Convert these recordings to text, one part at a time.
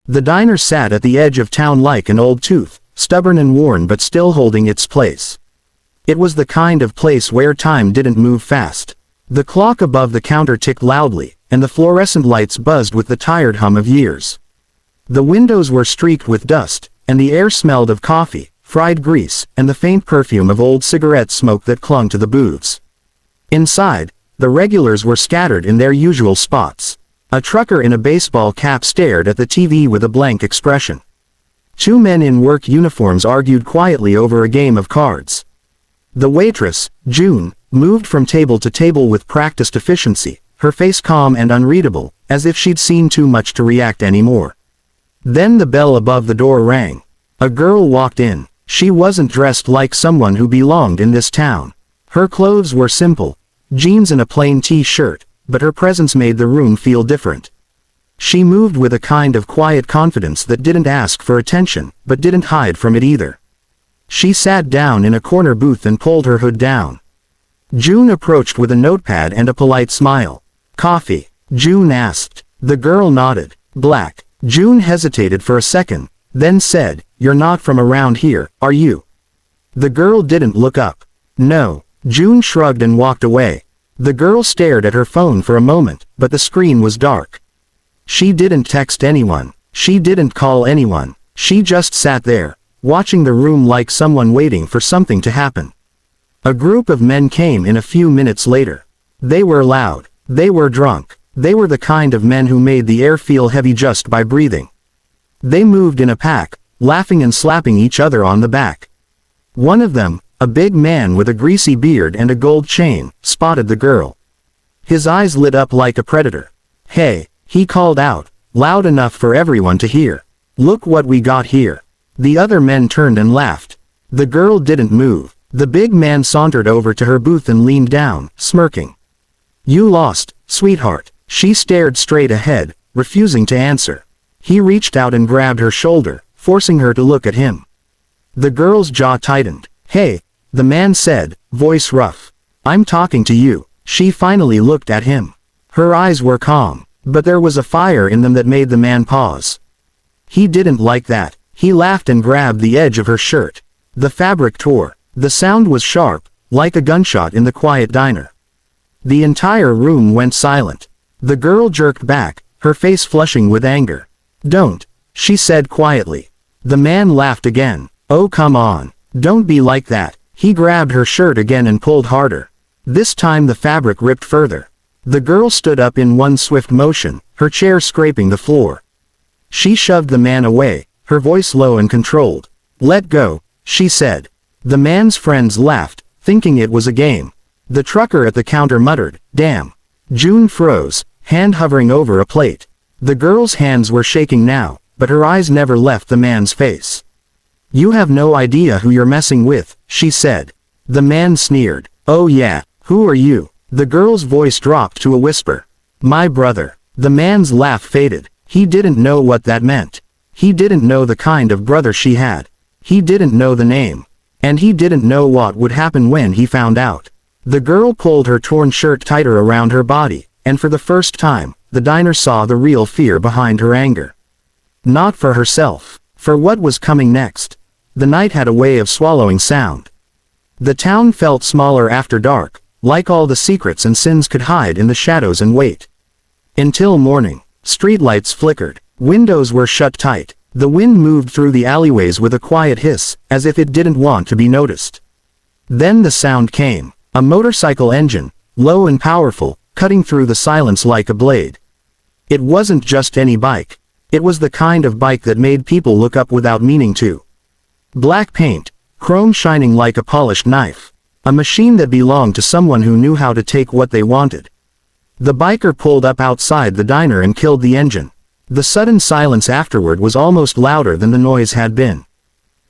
The diner sat at the edge of town like an old tooth, stubborn and worn but still holding its place. It was the kind of place where time didn't move fast. The clock above the counter ticked loudly, and the fluorescent lights buzzed with the tired hum of years. The windows were streaked with dust, and the air smelled of coffee, fried grease, and the faint perfume of old cigarette smoke that clung to the booths. Inside, the regulars were scattered in their usual spots. A trucker in a baseball cap stared at the TV with a blank expression. Two men in work uniforms argued quietly over a game of cards. The waitress, June, moved from table to table with practiced efficiency, her face calm and unreadable, as if she'd seen too much to react anymore. Then the bell above the door rang. A girl walked in. She wasn't dressed like someone who belonged in this town. Her clothes were simple, jeans and a plain t-shirt, but her presence made the room feel different. She moved with a kind of quiet confidence that didn't ask for attention, but didn't hide from it either. She sat down in a corner booth and pulled her hood down. June approached with a notepad and a polite smile. "Coffee?" June asked. The girl nodded. "Black." June hesitated for a second, then said, "You're not from around here, are you?" The girl didn't look up. "No." June shrugged and walked away. The girl stared at her phone for a moment, but the screen was dark. She didn't text anyone. She didn't call anyone. She just sat there, watching the room like someone waiting for something to happen. A group of men came in a few minutes later. They were loud. They were drunk. They were the kind of men who made the air feel heavy just by breathing. They moved in a pack, laughing and slapping each other on the back. One of them, a big man with a greasy beard and a gold chain, spotted the girl. His eyes lit up like a predator. "Hey," he called out, loud enough for everyone to hear. "Look what we got here." The other men turned and laughed. The girl didn't move. The big man sauntered over to her booth and leaned down, smirking. "You lost, sweetheart." She stared straight ahead, refusing to answer. He reached out and grabbed her shoulder, forcing her to look at him. The girl's jaw tightened. "Hey," the man said, voice rough. "I'm talking to you." She finally looked at him. Her eyes were calm, but there was a fire in them that made the man pause. He didn't like that. He laughed and grabbed the edge of her shirt. The fabric tore. The sound was sharp, like a gunshot in the quiet diner. The entire room went silent. The girl jerked back, her face flushing with anger. "Don't," she said quietly. The man laughed again. "Oh, come on. Don't be like that." He grabbed her shirt again and pulled harder. This time the fabric ripped further. The girl stood up in one swift motion, her chair scraping the floor. She shoved the man away, her voice low and controlled. "Let go," she said. The man's friends laughed, thinking it was a game. The trucker at the counter muttered, "Damn." June froze, hand hovering over a plate. The girl's hands were shaking now, but her eyes never left the man's face. "You have no idea who you're messing with," she said. The man sneered. "Oh yeah, who are you?" The girl's voice dropped to a whisper. "My brother." The man's laugh faded. He didn't know what that meant. He didn't know the kind of brother she had. He didn't know the name. And he didn't know what would happen when he found out. The girl pulled her torn shirt tighter around her body, and for the first time, the diner saw the real fear behind her anger. Not for herself, for what was coming next. The night had a way of swallowing sound. The town felt smaller after dark, like all the secrets and sins could hide in the shadows and wait. Until morning, streetlights flickered, windows were shut tight, the wind moved through the alleyways with a quiet hiss, as if it didn't want to be noticed. Then the sound came, a motorcycle engine, low and powerful, cutting through the silence like a blade. It wasn't just any bike. It was the kind of bike that made people look up without meaning to. Black paint, chrome shining like a polished knife. A machine that belonged to someone who knew how to take what they wanted. The biker pulled up outside the diner and killed the engine. The sudden silence afterward was almost louder than the noise had been.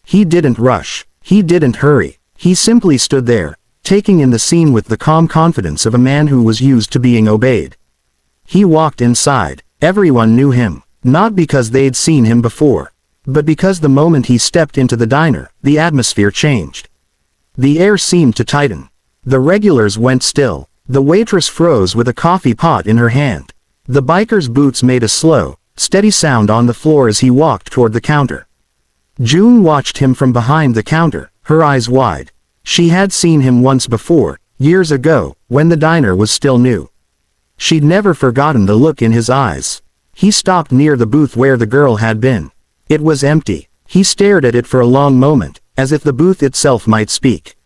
He didn't rush. He didn't hurry. He simply stood there, taking in the scene with the calm confidence of a man who was used to being obeyed. He walked inside. Everyone knew him, not because they'd seen him before, but because the moment he stepped into the diner, the atmosphere changed. The air seemed to tighten. The regulars went still. The waitress froze with a coffee pot in her hand. The biker's boots made a slow, steady sound on the floor as he walked toward the counter. June watched him from behind the counter, her eyes wide. She had seen him once before, years ago, when the diner was still new. She'd never forgotten the look in his eyes. He stopped near the booth where the girl had been. It was empty. He stared at it for a long moment, as if the booth itself might speak.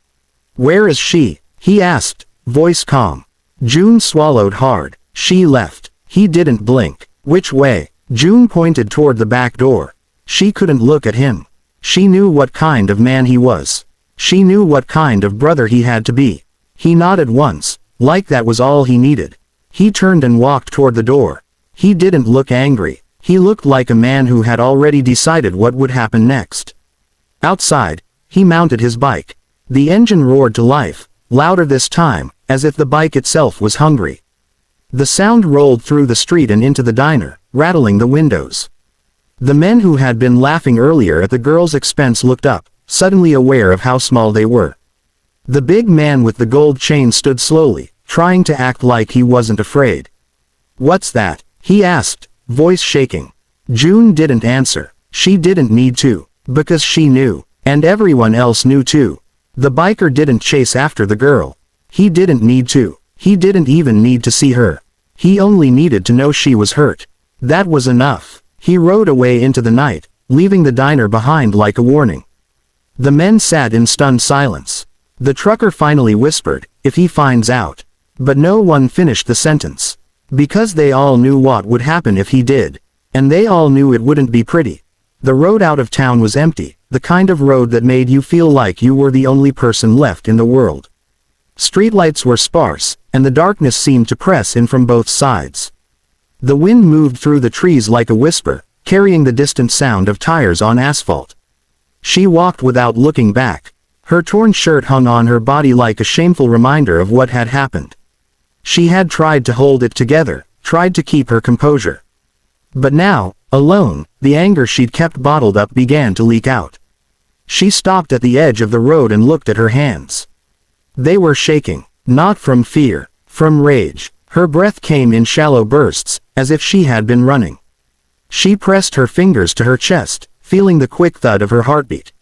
"Where is she?" he asked, voice calm. June swallowed hard. "She left." He didn't blink. "Which way?" June pointed toward the back door. She couldn't look at him. She knew what kind of man he was. She knew what kind of brother he had to be. He nodded once, like that was all he needed. He turned and walked toward the door. He didn't look angry. He looked like a man who had already decided what would happen next. Outside, he mounted his bike. The engine roared to life, louder this time, as if the bike itself was hungry. The sound rolled through the street and into the diner, rattling the windows. The men who had been laughing earlier at the girl's expense looked up, suddenly aware of how small they were. The big man with the gold chain stood slowly, trying to act like he wasn't afraid. "What's that?" he asked, voice shaking. June didn't answer. She didn't need to, because she knew, and everyone else knew too. The biker didn't chase after the girl. He didn't need to. He didn't even need to see her. He only needed to know she was hurt. That was enough. He rode away into the night, leaving the diner behind like a warning. The men sat in stunned silence. The trucker finally whispered, "If he finds out." But no one finished the sentence. Because they all knew what would happen if he did. And they all knew it wouldn't be pretty. The road out of town was empty, the kind of road that made you feel like you were the only person left in the world. Streetlights were sparse, and the darkness seemed to press in from both sides. The wind moved through the trees like a whisper, carrying the distant sound of tires on asphalt. She walked without looking back. Her torn shirt hung on her body like a shameful reminder of what had happened. She had tried to hold it together, tried to keep her composure. But now, alone, the anger she'd kept bottled up began to leak out. She stopped at the edge of the road and looked at her hands. They were shaking, not from fear, from rage. Her breath came in shallow bursts, as if she had been running. She pressed her fingers to her chest, feeling the quick thud of her heartbeat.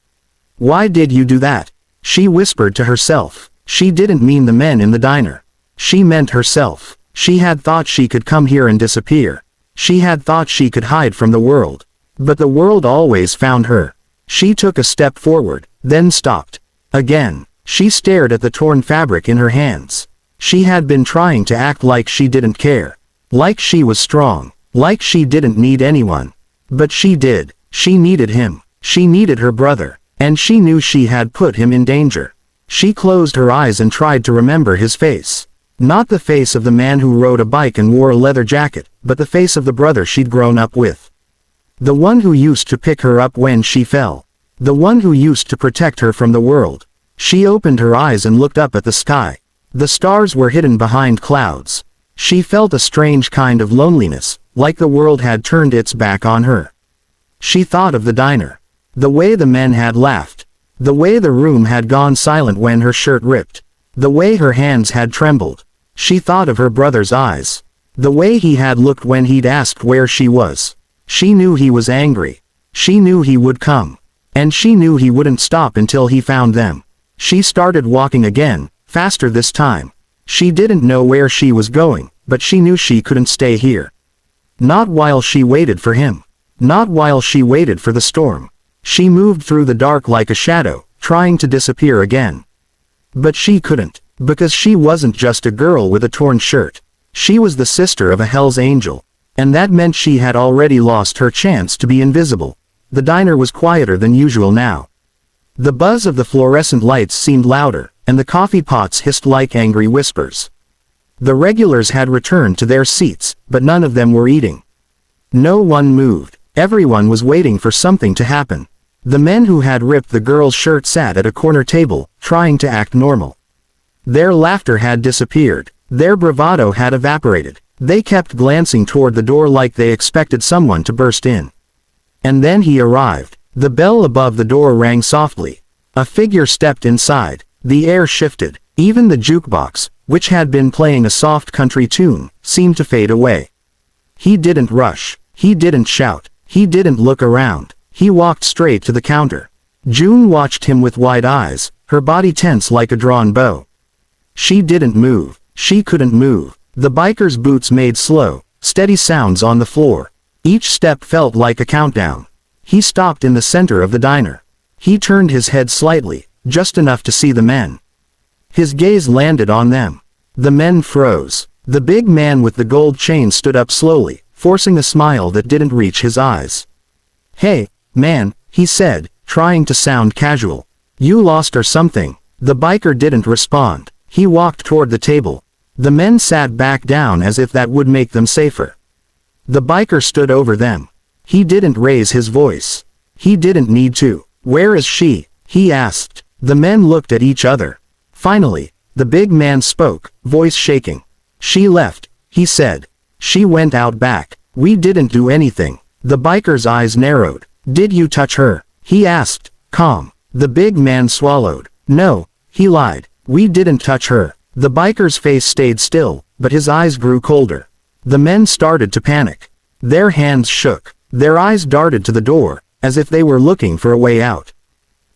"Why did you do that?" she whispered to herself. She didn't mean the men in the diner. She meant herself. She had thought she could come here and disappear. She had thought she could hide from the world. But the world always found her. She took a step forward, then stopped. Again, she stared at the torn fabric in her hands. She had been trying to act like she didn't care. Like she was strong. Like she didn't need anyone. But she did. She needed him. She needed her brother. And she knew she had put him in danger. She closed her eyes and tried to remember his face. Not the face of the man who rode a bike and wore a leather jacket, but the face of the brother she'd grown up with. The one who used to pick her up when she fell. The one who used to protect her from the world. She opened her eyes and looked up at the sky. The stars were hidden behind clouds. She felt a strange kind of loneliness, like the world had turned its back on her. She thought of the diner. The way the men had laughed. The way the room had gone silent when her shirt ripped. The way her hands had trembled. She thought of her brother's eyes. The way he had looked when he'd asked where she was. She knew he was angry. She knew he would come. And she knew he wouldn't stop until he found them. She started walking again, faster this time. She didn't know where she was going, but she knew she couldn't stay here. Not while she waited for him. Not while she waited for the storm. She moved through the dark like a shadow, trying to disappear again. But she couldn't, because she wasn't just a girl with a torn shirt. She was the sister of a Hell's Angel. And that meant she had already lost her chance to be invisible. The diner was quieter than usual now. The buzz of the fluorescent lights seemed louder, and the coffee pots hissed like angry whispers. The regulars had returned to their seats, but none of them were eating. No one moved. Everyone was waiting for something to happen. The men who had ripped the girl's shirt sat at a corner table, trying to act normal. Their laughter had disappeared. Their bravado had evaporated. They kept glancing toward the door like they expected someone to burst in. And then he arrived. The bell above the door rang softly. A figure stepped inside. The air shifted. Even the jukebox, which had been playing a soft country tune, seemed to fade away. He didn't rush. He didn't shout. He didn't look around. He walked straight to the counter. June watched him with wide eyes, her body tense like a drawn bow. She didn't move. She couldn't move. The biker's boots made slow, steady sounds on the floor. Each step felt like a countdown. He stopped in the center of the diner. He turned his head slightly, just enough to see the men. His gaze landed on them. The men froze. The big man with the gold chain stood up slowly, forcing a smile that didn't reach his eyes. "Hey, man," he said, trying to sound casual. "You lost or something?" The biker didn't respond. He walked toward the table. The men sat back down as if that would make them safer. The biker stood over them. He didn't raise his voice. He didn't need to. "Where is she?" he asked. The men looked at each other. Finally, the big man spoke, voice shaking. "She left," he said. "She went out back. We didn't do anything." The biker's eyes narrowed. "Did you touch her?" he asked, calm. The big man swallowed. "No," he lied. "We didn't touch her." The biker's face stayed still, but his eyes grew colder. The men started to panic. Their hands shook. Their eyes darted to the door, as if they were looking for a way out.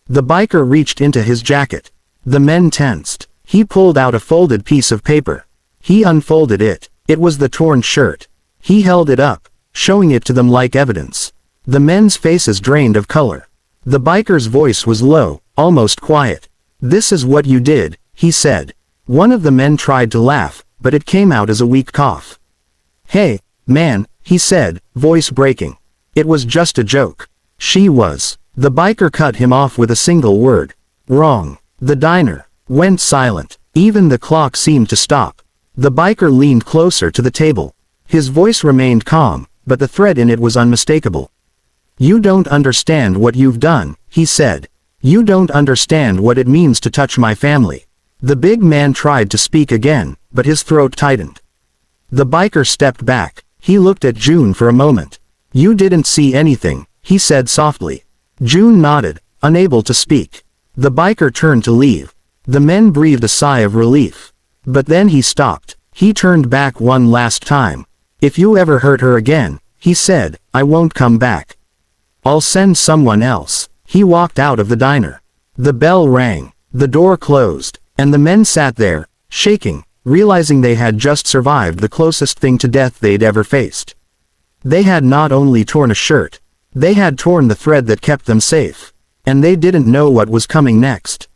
The biker reached into his jacket. The men tensed. He pulled out a folded piece of paper. He unfolded it. It was the torn shirt. He held it up, showing it to them like evidence. The men's faces drained of color. The biker's voice was low, almost quiet. "This is what you did," he said. One of the men tried to laugh, but it came out as a weak cough. "Hey, man," he said, voice breaking. "It was just a joke." "She was." The biker cut him off with a single word. "Wrong." The diner went silent. Even the clock seemed to stop. The biker leaned closer to the table. His voice remained calm, but the threat in it was unmistakable. "You don't understand what you've done," he said. "You don't understand what it means to touch my family." The big man tried to speak again, but his throat tightened. The biker stepped back. He looked at June for a moment. "You didn't see anything," he said softly. June nodded, unable to speak. The biker turned to leave. The men breathed a sigh of relief. But then he stopped. He turned back one last time. "If you ever hurt her again," he said, "I won't come back. I'll send someone else." He walked out of the diner. The bell rang. The door closed, and the men sat there, shaking, realizing they had just survived the closest thing to death they'd ever faced. They had not only torn a shirt, they had torn the thread that kept them safe. And they didn't know what was coming next.